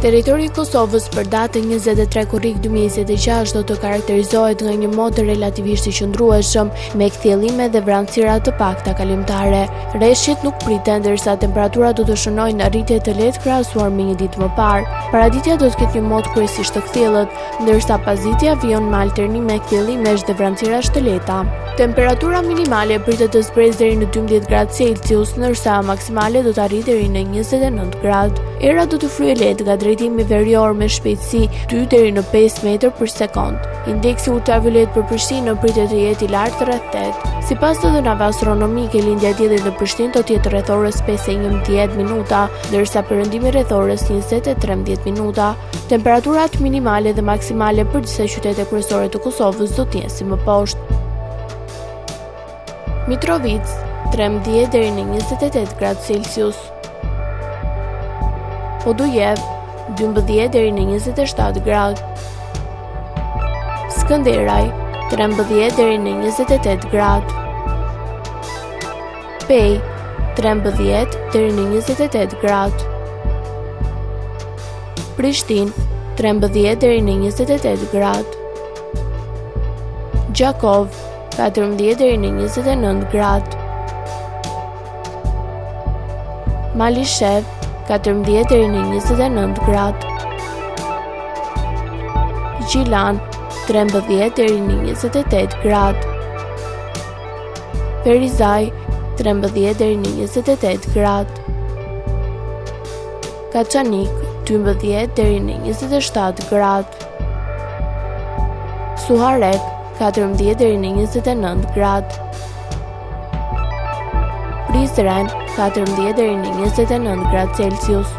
Territori i Kosovës për datën 23 korrik 2026 do të karakterizohet nga një mod relativisht i qëndrueshëm, me kthjellime dhe vranësira të pakta kalimtare. Rreshqit nuk priten, ndërsa temperaturat do të shënojnë arritje të lehtë krahasuar me një ditë më parë. Paraditja do të ketë një mod kryesisht të kthjellët, ndërsa pasditja vijnë me alternime kthjellimesh dhe vranësirash të lehta. Temperatura minimale pritet të zbresë deri në 12 gradë Celsius, ndërsa maksimale do të arrijë deri në 29 gradë. Era do të fryejë lehtë nga drejtimi verior me shpejtësi 2 deri në 5 metër për sekond. Indeksi ultraviolet për Prishtinë pritet të jetë i lartë rreth 8. Sipas të dhënave astronomike, lindja e diellit në Prishtinë do të jetë rreth orës 5:11 minuta, ndërsa perëndimi rreth orës 20:13 minuta. Temperaturat minimale dhe maksimale për disa qytete kryesore të Kosovës do të jenë si më poshtë. Mitrovica 13 deri në 28 gradë Celsius. Podujev 12 deri në 27 gradë. Skënderaj 13 deri në 28 gradë. Pej 13 deri në 28 gradë. Prishtinë 13 deri në 28 gradë. Gjakov 14 deri në 29 gradë. Malishev 14 deri në 29 gradë. Gjilan 13 deri në 28 gradë. Ferizaj 13 deri në 28 gradë. Kaçanik 12 deri në 27 gradë. Suharek 14 deri në 29 gradë. Prizren 14 deri në 29 gradë Celsius.